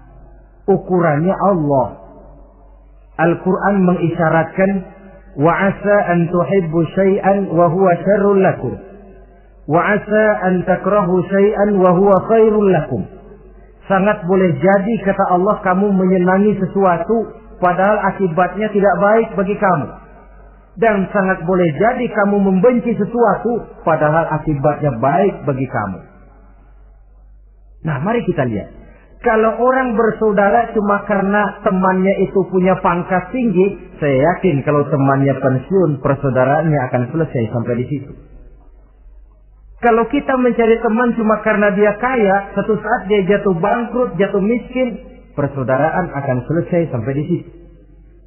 Ukurannya Allah. Al-Quran mengisyaratkan, wa asa an tuhibbu syai'an wa huwa syarrul lakum. Wa asa an takrahu syai'an wa huwa khairul lakum. Sangat boleh jadi, kata Allah, kamu menyenangi sesuatu padahal akibatnya tidak baik bagi kamu. Dan sangat boleh jadi kamu membenci sesuatu padahal akibatnya baik bagi kamu. Nah, mari kita lihat. Kalau orang bersaudara cuma karena temannya itu punya pangkat tinggi, saya yakin kalau temannya pensiun, persaudaraannya akan selesai sampai di situ. Kalau kita mencari teman cuma karena dia kaya, suatu saat dia jatuh bangkrut, jatuh miskin, persaudaraan akan selesai sampai di situ.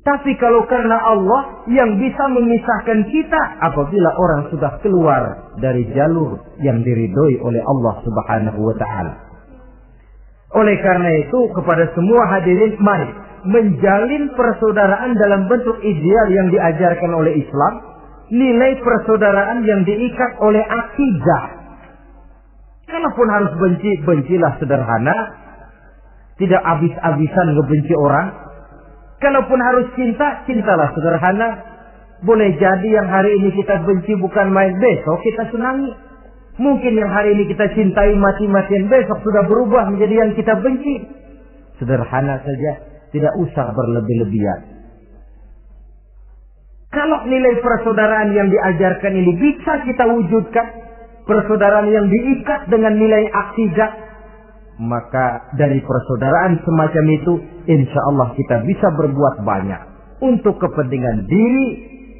Tapi kalau karena Allah yang bisa memisahkan kita apabila orang sudah keluar dari jalur yang diridhoi oleh Allah Subhanahu wa taala. Oleh karena itu, kepada semua hadirin, mari menjalin persaudaraan dalam bentuk ideal yang diajarkan oleh Islam, nilai persaudaraan yang diikat oleh akidah. Kalaupun harus benci, bencilah sederhana, tidak habis-habisan ngebenci orang. Kalaupun harus cinta, cintalah sederhana. Boleh jadi yang hari ini kita benci bukan main, besok kita senangi. Mungkin yang hari ini kita cintai mati-matian, besok sudah berubah menjadi yang kita benci. Sederhana saja, tidak usah berlebih-lebihan. Kalau nilai persaudaraan yang diajarkan ini bisa kita wujudkan, persaudaraan yang diikat dengan nilai akidah, maka dari persaudaraan semacam itu, insya Allah kita bisa berbuat banyak untuk kepentingan diri,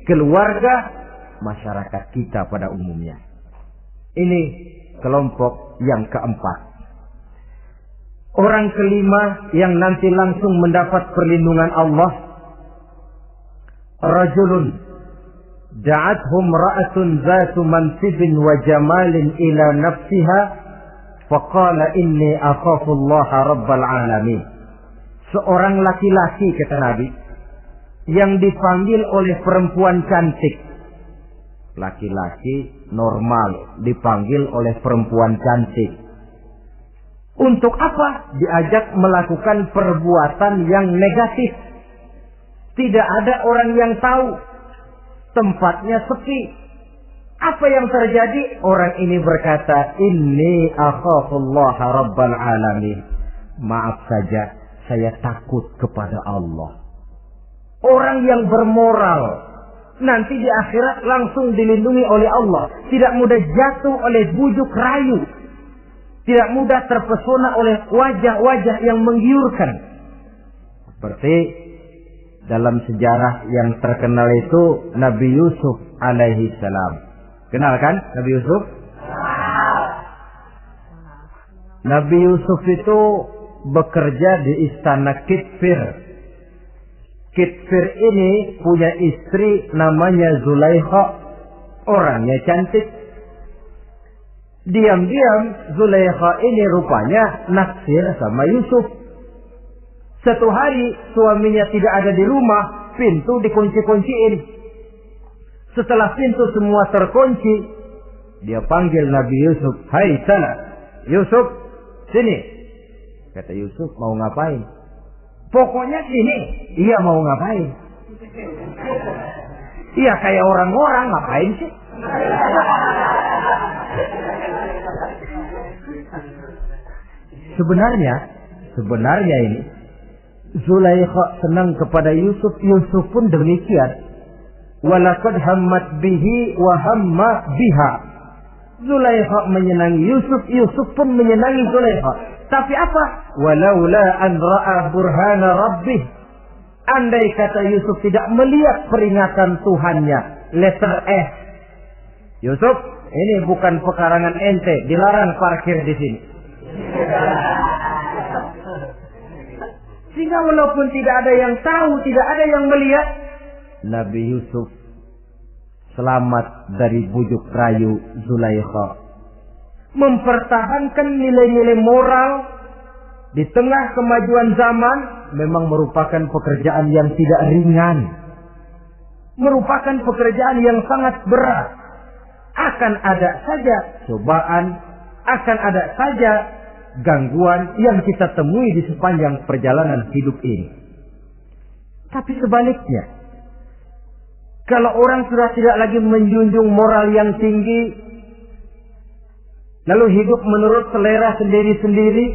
keluarga, masyarakat kita pada umumnya. Ini kelompok yang keempat. Orang kelima yang nanti langsung mendapat perlindungan Allah, rajulun da'athum ra'atun zatu mansibin wa jamalin ila nafsiha faqala inni akhafullaha rabbal alamin. Seorang laki-laki, kata Nabi, yang dipanggil oleh perempuan cantik. Laki-laki normal dipanggil oleh perempuan cantik. Untuk apa? Diajak melakukan perbuatan yang negatif. Tidak ada orang yang tahu. Tempatnya sepi. Apa yang terjadi? Orang ini berkata, inni akhafullaha rabbal alamin. Maaf saja, saya takut kepada Allah. Orang yang bermoral nanti di akhirat langsung dilindungi oleh Allah. Tidak mudah jatuh oleh bujuk rayu. Tidak mudah terpesona oleh wajah-wajah yang menggiurkan. Seperti dalam sejarah yang terkenal itu Nabi Yusuf alaihi salam. Kenal kan Nabi Yusuf? Nabi Yusuf itu bekerja di istana Kitfir. Kitfir ini punya istri namanya Zulaikha. Orangnya cantik. Diam-diam Zulaikha ini rupanya naksir sama Yusuf. Satu hari suaminya tidak ada di rumah, pintu dikunci-kunciin. Setelah pintu semua terkunci, dia panggil Nabi Yusuf, "Hai sana, Yusuf, sini." Kata Yusuf, "Mau ngapain?" "Pokoknya sini." "Iya, mau ngapain?" "Iya, kayak orang-orang, ngapain sih?" Sebenarnya ini Zulaikha senang kepada Yusuf, Yusuf pun demikian. Walaqad hammat bihi wa hamma biha. Zulaikha menyenangi Yusuf, Yusuf pun menyenangi Zulaikha. Tapi apa? Walaula an ra'a burhana rabbih. Andai kata Yusuf tidak melihat peringatan Tuhannya, letter S. Yusuf, ini bukan pekarangan ente, dilarang parkir di sini. Sehingga walaupun tidak ada yang tahu, tidak ada yang melihat, Nabi Yusuf selamat dari bujuk rayu Zulaikha. Mempertahankan nilai-nilai moral di tengah kemajuan zaman memang merupakan pekerjaan yang tidak ringan. Merupakan pekerjaan yang sangat berat. Akan ada saja cobaan, akan ada saja gangguan yang kita temui di sepanjang perjalanan hidup ini. Tapi sebaliknya, kalau orang sudah tidak lagi menjunjung moral yang tinggi, lalu hidup menurut selera sendiri-sendiri,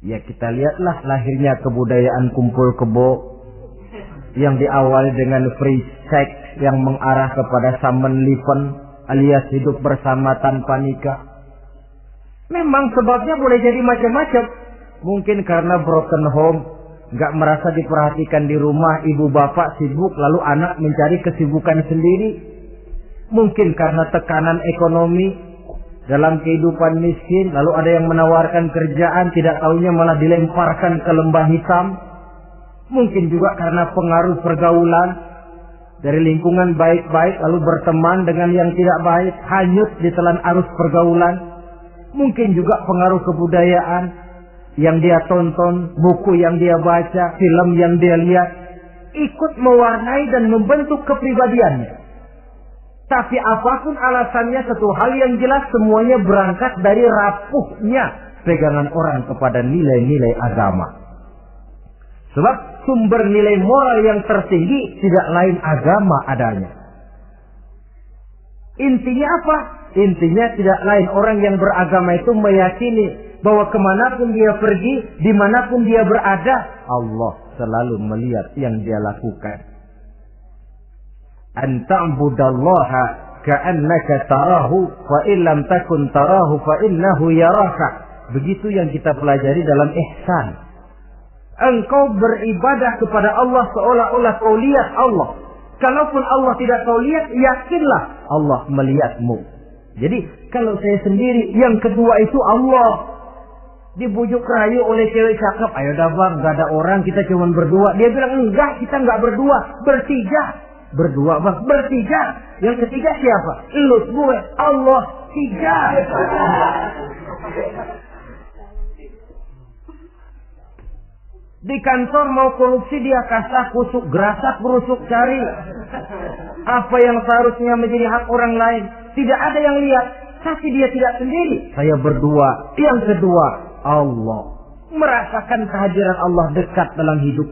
ya kita lihatlah lahirnya kebudayaan kumpul kebo yang diawali dengan free sex yang mengarah kepada Samenleben alias hidup bersama tanpa nikah. Memang sebabnya boleh jadi macam-macam. Mungkin karena broken home, nggak merasa diperhatikan di rumah, ibu bapak sibuk, lalu anak mencari kesibukan sendiri. Mungkin karena tekanan ekonomi dalam kehidupan miskin, lalu ada yang menawarkan kerjaan, tidak taunya malah dilemparkan ke lembah hitam. Mungkin juga karena pengaruh pergaulan dari lingkungan baik-baik, lalu berteman dengan yang tidak baik, hanyut di telan arus pergaulan. Mungkin juga pengaruh kebudayaan yang dia tonton, buku yang dia baca, film yang dia lihat, ikut mewarnai dan membentuk kepribadiannya. Tapi apapun alasannya, satu hal yang jelas, semuanya berangkat dari rapuhnya pegangan orang kepada nilai-nilai agama. Sebab sumber nilai moral yang tertinggi tidak lain agama adanya. Intinya apa? Intinya tidak lain, orang yang beragama itu meyakini bahwa kemanapun dia pergi, dimanapun dia berada, Allah selalu melihat yang dia lakukan. An ta'budallaha ka'annaka tarahu fa in lam takun tarahu fa innahu yaraka. Begitu yang kita pelajari dalam ihsan. Engkau beribadah kepada Allah seolah-olah kau lihat Allah. Kalaupun Allah tidak kau lihat, yakinlah Allah melihatmu. Jadi kalau saya sendiri, yang kedua itu Allah. Dibujuk rayu oleh cewek cakep, ayo dah bang, gak ada orang, kita cuma berdua. Dia bilang enggak, kita enggak berdua, bertiga. Berdua bang, bertiga. Yang ketiga siapa? Lu, gue, Allah, tiga. Di kantor mau korupsi, dia kasak kusuk, gerasak berusuk cari apa yang seharusnya menjadi hak orang lain. Tidak ada yang lihat, tapi dia tidak sendiri. Saya berdua. Yang kedua, Allah. Merasakan kehadiran Allah dekat dalam hidup.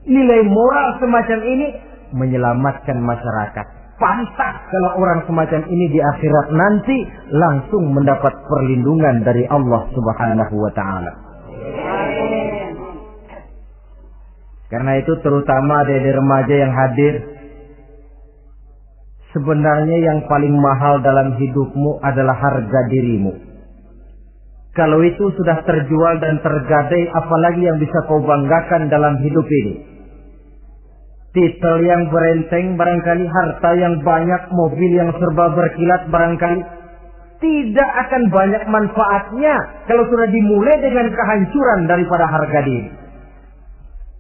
Nilai moral semacam ini menyelamatkan masyarakat. Pantas kalau orang semacam ini di akhirat nanti langsung mendapat perlindungan dari Allah Subhanahu wa ta'ala. Karena itu terutama adik-adik remaja yang hadir, sebenarnya yang paling mahal dalam hidupmu adalah harga dirimu. Kalau itu sudah terjual dan tergadai, apalagi yang bisa kau banggakan dalam hidup ini? Titel yang berenteng barangkali, harta yang banyak, mobil yang serba berkilat barangkali. Tidak akan banyak manfaatnya kalau sudah dimulai dengan kehancuran daripada harga diri.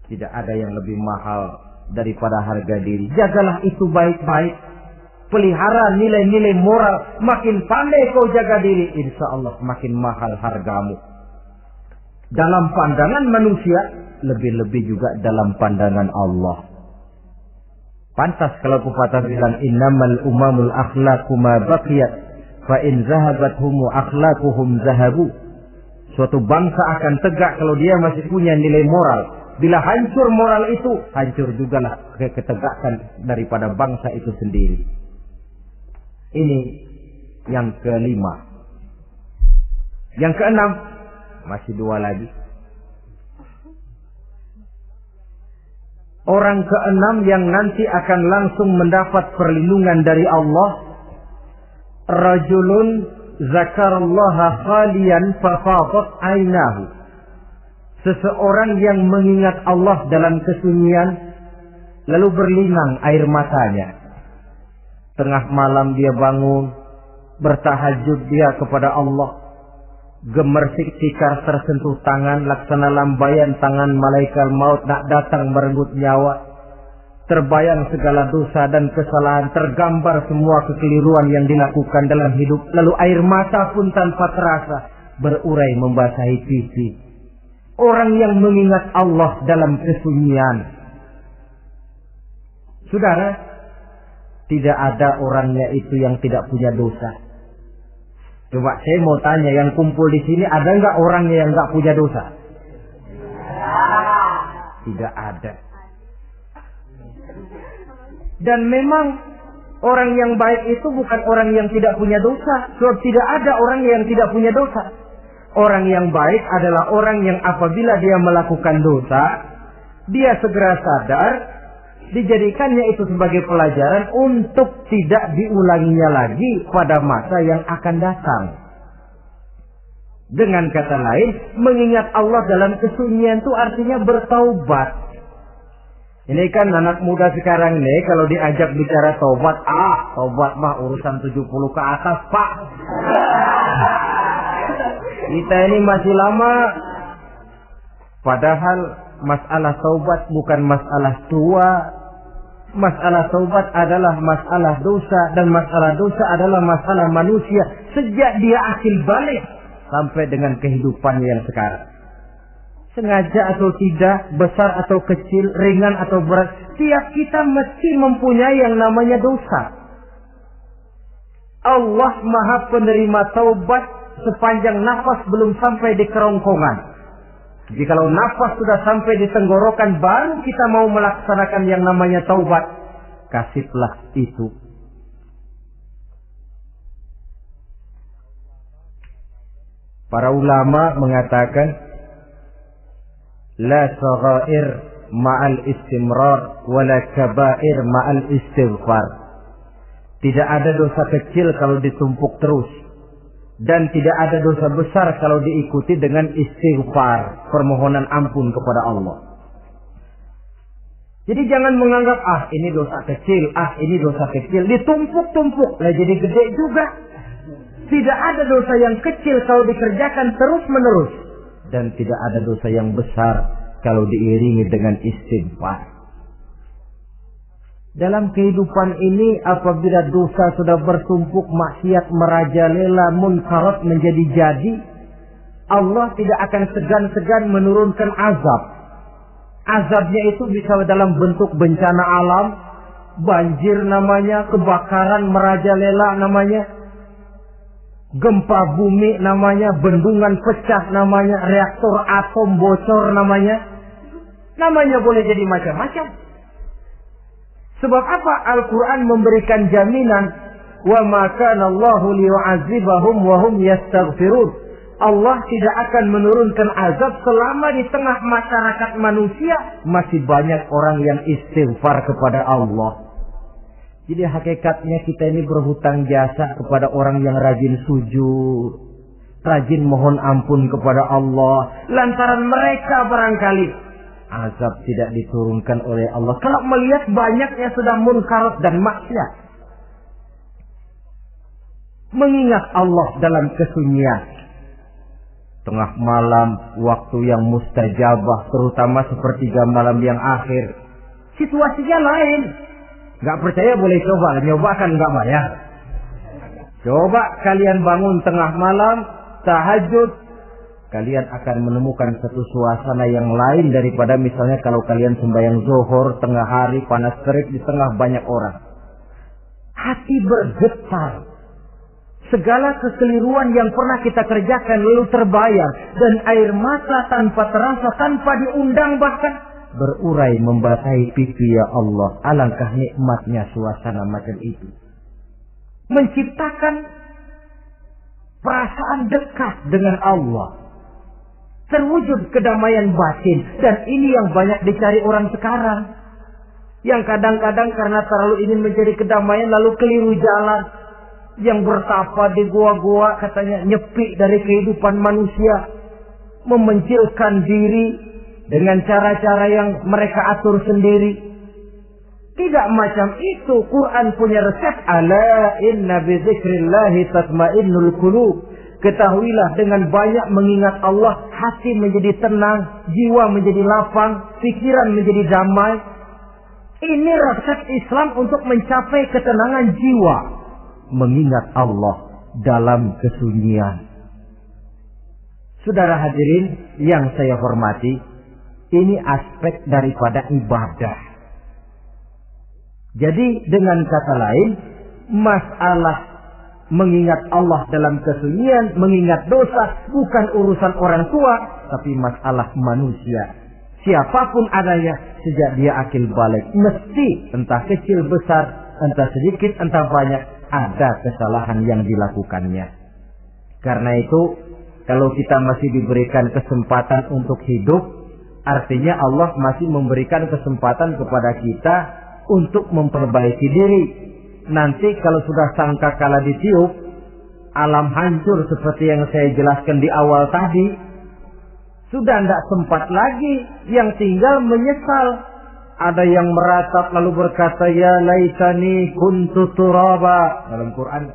Tidak ada yang lebih mahal daripada harga diri. Jagalah itu baik-baik. Pelihara nilai-nilai moral. Makin pandai kau jaga diri, insya Allah makin mahal hargamu. Dalam pandangan manusia, lebih-lebih juga dalam pandangan Allah. Pantas kalau pepatah bilang, innamal umamul akhlaqu ma baqiyat, fa in zahabat humu akhlaquhum zahabu. Suatu bangsa akan tegak kalau dia masih punya nilai moral. Bila hancur moral itu, hancur jugalah ketegakan daripada bangsa itu sendiri. Ini yang kelima. Yang keenam, masih dua lagi. Orang keenam yang nanti akan langsung mendapat perlindungan dari Allah. Rajulun zakarallaha khalian fafadat ainahu. Seseorang yang mengingat Allah dalam kesunyian, lalu berlinang air matanya. Tengah malam dia bangun, bertahajud dia kepada Allah. Gemersik tikar tersentuh tangan, laksana lambaian tangan malaikat maut nak datang merenggut nyawa. Terbayang segala dosa dan kesalahan, tergambar semua kekeliruan yang dilakukan dalam hidup. Lalu air mata pun tanpa terasa berurai membasahi pipi. Orang yang mengingat Allah dalam kesunyian. Saudara, tidak ada orangnya itu yang tidak punya dosa. Coba saya mau tanya, yang kumpul di sini ada nggak orang yang nggak punya dosa? Tidak ada. Dan memang orang yang baik itu bukan orang yang tidak punya dosa. Sebab tidak ada orang yang tidak punya dosa. Orang yang baik adalah orang yang apabila dia melakukan dosa, dia segera sadar, dijadikannya itu sebagai pelajaran untuk tidak diulanginya lagi pada masa yang akan datang. Dengan kata lain, mengingat Allah dalam kesunyian itu artinya bertaubat. Ini kan anak muda sekarang nih, kalau diajak bicara taubat, taubat mah urusan 70 ke atas, Pak. Kita ini masih lama. Padahal masalah taubat bukan masalah tua. Masalah taubat adalah masalah dosa, dan masalah dosa adalah masalah manusia sejak dia akil balik sampai dengan kehidupan yang sekarang. Sengaja atau tidak, besar atau kecil, ringan atau berat, setiap kita mesti mempunyai yang namanya dosa. Allah Maha penerima taubat sepanjang nafas belum sampai di kerongkongan. Jadi kalau nafas sudah sampai di tenggorokan, baru kita mau melaksanakan yang namanya taubat. Kasihlah itu. Para ulama mengatakan, la saghair ma'al istimrar, wala kabair ma'al istighfar. Tidak ada dosa kecil kalau ditumpuk terus. Dan tidak ada dosa besar kalau diikuti dengan istighfar, permohonan ampun kepada Allah. Jadi jangan menganggap, ini dosa kecil, ini dosa kecil, ditumpuk-tumpuk, lah jadi gede juga. Tidak ada dosa yang kecil kalau dikerjakan terus-menerus. Dan tidak ada dosa yang besar kalau diiringi dengan istighfar. Dalam kehidupan ini, apabila dosa sudah bertumpuk, maksiat merajalela, munkarat menjadi jadi, Allah tidak akan segan-segan menurunkan azab. Azabnya itu bisa dalam bentuk bencana alam, banjir namanya, kebakaran merajalela namanya, gempa bumi namanya, bendungan pecah namanya, reaktor atom bocor namanya. Namanya boleh jadi macam-macam. Sebab apa? Al-Quran memberikan jaminan, wa ma kana Allahu liyu'adzibahum wa hum yastaghfirun. Allah tidak akan menurunkan azab selama di tengah masyarakat manusia masih banyak orang yang istighfar kepada Allah. Jadi hakikatnya kita ini berhutang jasa kepada orang yang rajin sujud, rajin mohon ampun kepada Allah. Lantaran mereka barangkali azab tidak diturunkan oleh Allah. Kalau melihat banyaknya sudah munkarat dan maksiat. Mengingat Allah dalam kesunyian. Tengah malam, waktu yang mustajabah, terutama sepertiga malam yang akhir. Situasinya lain. Gak percaya boleh coba, nyoba kan gak bayar. Coba kalian bangun tengah malam, tahajud. Kalian akan menemukan satu suasana yang lain daripada misalnya kalau kalian sembahyang zuhur tengah hari panas terik di tengah banyak orang. Hati bergetar. Segala kekeliruan yang pernah kita kerjakan lalu terbayar, dan air mata tanpa terasa, tanpa diundang bahkan berurai membasahi pipi. Ya Allah, alangkah nikmatnya suasana macam itu. Menciptakan perasaan dekat dengan Allah. Terwujud kedamaian batin. Dan ini yang banyak dicari orang sekarang. Yang kadang-kadang karena terlalu ingin mencari kedamaian lalu keliru jalan. Yang bertapa di gua-gua katanya nyepi dari kehidupan manusia. Memencilkan diri dengan cara-cara yang mereka atur sendiri. Tidak macam itu. Quran punya resep. Ala inna bi dzikrillahi tatmainnul qulub. Ketahuilah dengan banyak mengingat Allah, hati menjadi tenang, jiwa menjadi lapang, pikiran menjadi damai. Ini resep Islam untuk mencapai ketenangan jiwa. Mengingat Allah dalam kesunyian. Saudara hadirin yang saya hormati, ini aspek daripada ibadah. Jadi dengan kata lain, masalah mengingat Allah dalam kesunyian, mengingat dosa, bukan urusan orang tua, tapi masalah manusia. Siapapun adanya, sejak dia akil balik, mesti entah kecil besar, entah sedikit, entah banyak, ada kesalahan yang dilakukannya. Karena itu, kalau kita masih diberikan kesempatan untuk hidup, artinya Allah masih memberikan kesempatan kepada kita untuk memperbaiki diri. Nanti kalau sudah sangkakala ditiup, alam hancur seperti yang saya jelaskan di awal tadi, sudah tidak sempat lagi, yang tinggal menyesal. Ada yang meratap lalu berkata, ya laitani kuntu turaba, dalam Quran.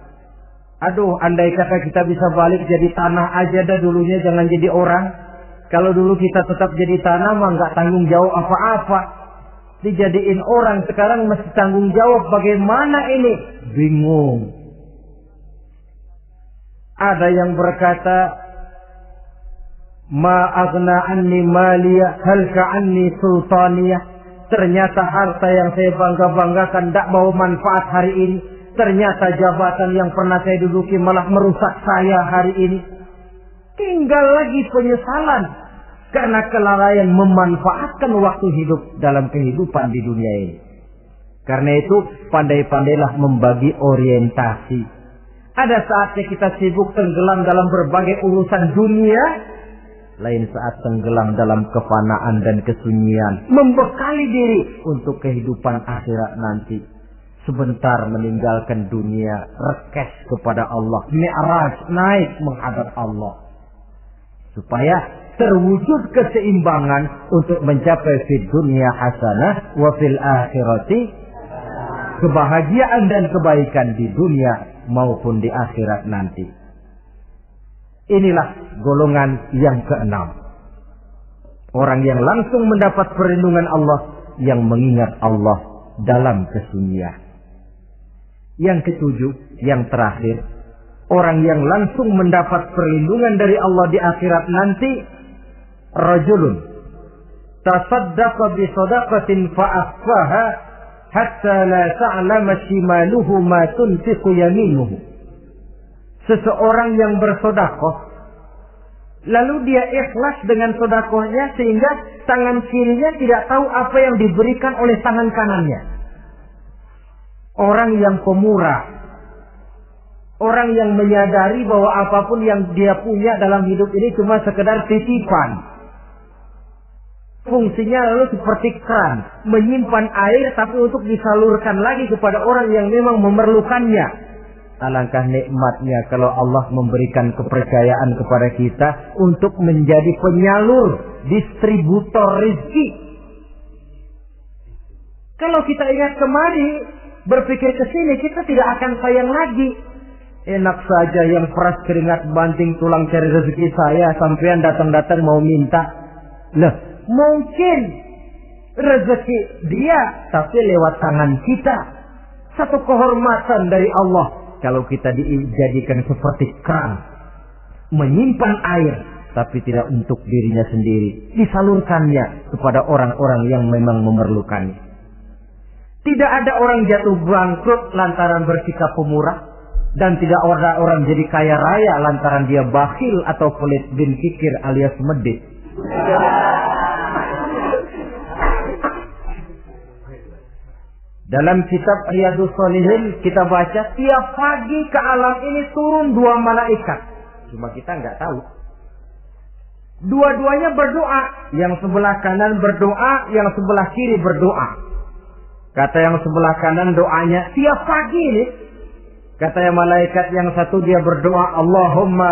Aduh, andai kata kita bisa balik jadi tanah aja dah dulunya, jangan jadi orang. Kalau dulu kita tetap jadi tanah mah nggak tanggung jawab apa-apa. Dijadiin orang, sekarang mesti tanggung jawab. Bagaimana ini? Bingung. Ada yang berkata, ma aghna anni maliya halka anni sultaniyah. Ternyata harta yang saya bangga-banggakan tidak bawa manfaat hari ini. Ternyata jabatan yang pernah saya duduki malah merusak saya hari ini. Tinggal lagi penyesalan karena kelalaian memanfaatkan waktu hidup dalam kehidupan di dunia ini. Karena itu pandai-pandailah membagi orientasi. Ada saatnya kita sibuk tenggelam dalam berbagai urusan dunia, lain saat tenggelam dalam kefanaan dan kesunyian, membekali diri untuk kehidupan akhirat nanti. Sebentar meninggalkan dunia, rekes kepada Allah, mi'raj, naik menghadap Allah, supaya terwujud keseimbangan untuk mencapai fid dunya hasanah wa fil akhirati, kebahagiaan dan kebaikan di dunia maupun di akhirat nanti. Inilah golongan yang keenam. Orang yang langsung mendapat perlindungan Allah, yang mengingat Allah dalam kesunyian. Yang ketujuh, yang terakhir, orang yang langsung mendapat perlindungan dari Allah di akhirat nanti, rajulun tasaddaqa bi sadaqatin fa akhfaha hatta la ta'lama shimaluhu ma tunfiqu yaminuhu. Seseorang yang bersedekah, lalu dia ikhlas dengan sedekahnya sehingga tangan kirinya tidak tahu apa yang diberikan oleh tangan kanannya. Orang yang pemurah, orang yang menyadari bahwa apapun yang dia punya dalam hidup ini cuma sekedar titipan. Fungsinya lalu seperti keran, menyimpan air tapi untuk disalurkan lagi kepada orang yang memang memerlukannya. Alangkah nikmatnya kalau Allah memberikan kepercayaan kepada kita untuk menjadi penyalur, distributor rezeki. Kalau kita ingat kemari, berpikir ke sini, kita tidak akan sayang lagi. Enak saja yang peras keringat banting tulang cari rezeki saya, sampean datang-datang mau minta. Lah, mungkin rezeki dia, tapi lewat tangan kita. Satu kehormatan dari Allah kalau kita dijadikan seperti keran, menyimpan air, tapi tidak untuk dirinya sendiri, disalurkannya kepada orang-orang yang memang memerlukannya. Tidak ada orang jatuh bangkrut lantaran bersikap pemurah, dan tidak ada orang jadi kaya raya lantaran dia bakhil atau pelit bin kikir alias medit. Dalam kitab Riyadhus Shalihin kita baca, tiap pagi ke alam ini turun 2 malaikat. Cuma kita nggak tahu. Dua-duanya berdoa. Yang sebelah kanan berdoa, yang sebelah kiri berdoa. Kata yang sebelah kanan doanya tiap pagi ini. Kata yang malaikat yang satu dia berdoa, Allahumma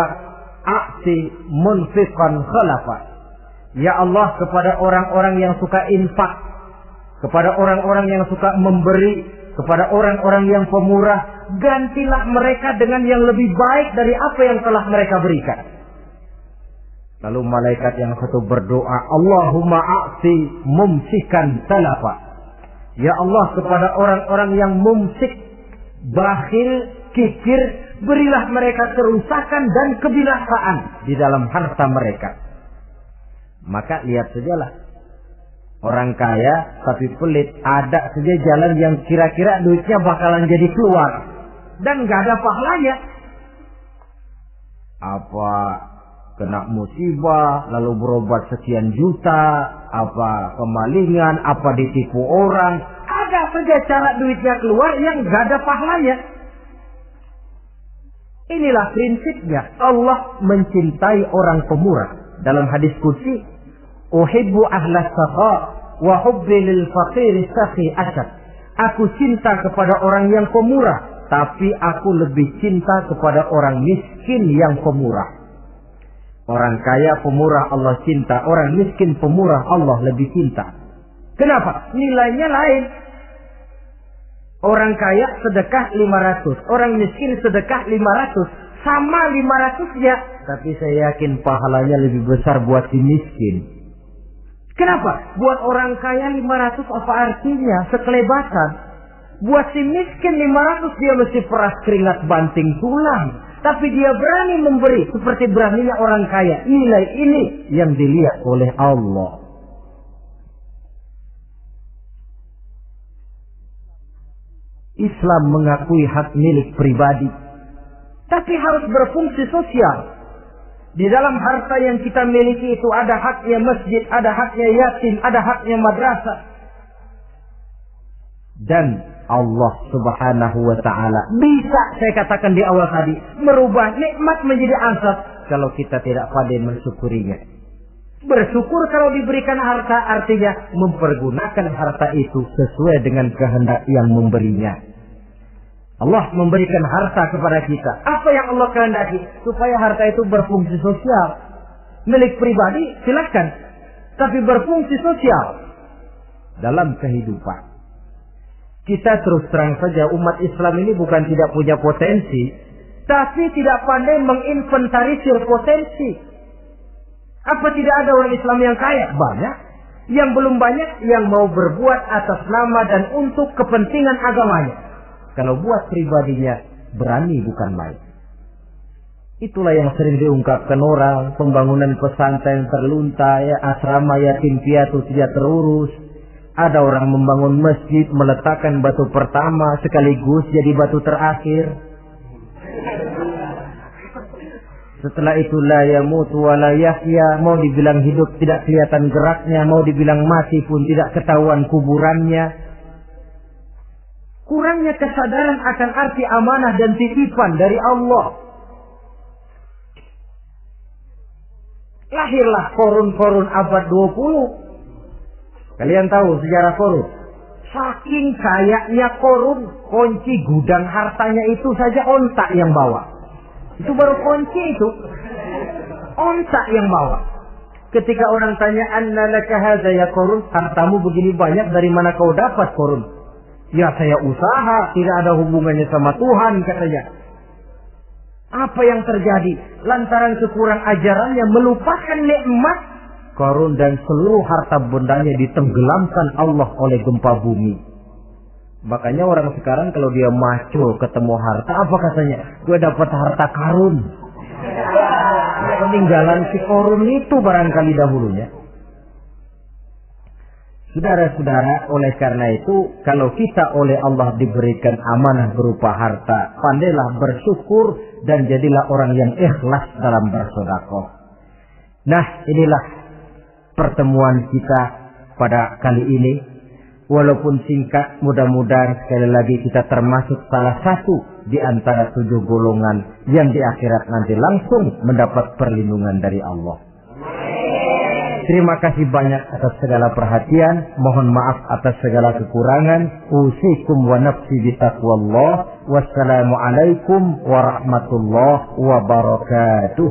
a'ti munfiqan khalafa. Ya Allah, kepada orang-orang yang suka infak, kepada orang-orang yang suka memberi, kepada orang-orang yang pemurah, gantilah mereka dengan yang lebih baik dari apa yang telah mereka berikan. Lalu malaikat yang satu berdoa, Allahumma a'ti mumsikan talafa. Ya Allah, kepada orang-orang yang mumsik, bakhil, kikir, berilah mereka kerusakan dan kebinasaan di dalam harta mereka. Maka lihat sajalah, orang kaya tapi pelit, ada saja jalan yang kira-kira duitnya bakalan jadi keluar dan gak ada pahalanya. apa kena musibah, lalu berobat sekian juta, apa kemalingan, apa ditipu orang. Ada saja cara duitnya keluar yang gak ada pahalanya. Inilah prinsipnya. Allah mencintai orang pemurah. Dalam hadis qudsi, uhibbu ahlas saqa wa hubbi lil faqir sakhi asad. Aku cinta kepada orang yang pemurah, tapi aku lebih cinta kepada orang miskin yang pemurah. Orang kaya pemurah Allah cinta, orang miskin pemurah Allah lebih cinta. Kenapa? Nilainya lain. Orang kaya sedekah 500, orang miskin sedekah 500, sama 500-nya, tapi saya yakin pahalanya lebih besar buat si miskin. Kenapa? Buat orang kaya 500 apa artinya? Sekelebatan. Buat si miskin 500 dia mesti peras keringat banting tulang. Tapi dia berani memberi seperti beraninya orang kaya. Nilai ini yang dilihat oleh Allah. Islam mengakui hak milik pribadi, tapi harus berfungsi sosial. Di dalam harta yang kita miliki itu ada haknya masjid, ada haknya yatim, ada haknya madrasah. Dan Allah Subhanahu wa ta'ala bisa, saya katakan di awal tadi, merubah nikmat menjadi azab kalau kita tidak pandai mensyukurinya. Bersyukur kalau diberikan harta artinya mempergunakan harta itu sesuai dengan kehendak yang memberinya. Allah memberikan harta kepada kita. Apa yang Allah kehendaki? Supaya harta itu berfungsi sosial. Milik pribadi silakan, tapi berfungsi sosial dalam kehidupan. Kita terus terang saja, umat Islam ini bukan tidak punya potensi, tapi tidak pandai menginventarisir potensi. Apa tidak ada orang Islam yang kaya? Banyak. Yang belum banyak yang mau berbuat atas nama dan untuk kepentingan agamanya. Kalau buat pribadinya, berani bukan main. Itulah yang sering diungkapkan orang, pembangunan pesantren terlunta, ya, asrama yatim piatu tidak terurus. Ada orang membangun masjid, meletakkan batu pertama sekaligus jadi batu terakhir. Setelah itu la yamutu wa la yahya, mau dibilang hidup tidak kelihatan geraknya, mau dibilang mati pun tidak ketahuan kuburannya. Kurangnya kesadaran akan arti amanah dan titipan dari Allah. Lahirlah korun-korun abad 20. Kalian tahu sejarah korun? Saking kayanya korun, kunci gudang hartanya itu saja onta yang bawa. Itu baru kunci itu. Onta yang bawa. Ketika orang tanya, "Anna laka hadza ya korun?" Hartamu begini banyak, dari mana kau dapat korun? Ya saya usaha, tidak ada hubungannya sama Tuhan katanya. Apa yang terjadi? Lantaran kekurang ajarannya melupakan nikmat. Korun dan seluruh harta bendanya ditenggelamkan Allah oleh gempa bumi. Makanya orang sekarang kalau dia macul ketemu harta, apa katanya? Gue dapat harta karun. Peninggalan si korun itu barangkali dahulunya. Saudara-saudara, oleh karena itu, kalau kita oleh Allah diberikan amanah berupa harta, pandailah bersyukur dan jadilah orang yang ikhlas dalam bersedekah. Nah, inilah pertemuan kita pada kali ini. Walaupun singkat, mudah-mudahan sekali lagi kita termasuk salah satu di antara 7 golongan yang di akhirat nanti langsung mendapat perlindungan dari Allah. Terima kasih banyak atas segala perhatian. Mohon maaf atas segala kekurangan. Usikum wa nafsi bitaqwallah. Wassalamualaikum warahmatullahi wabarakatuh.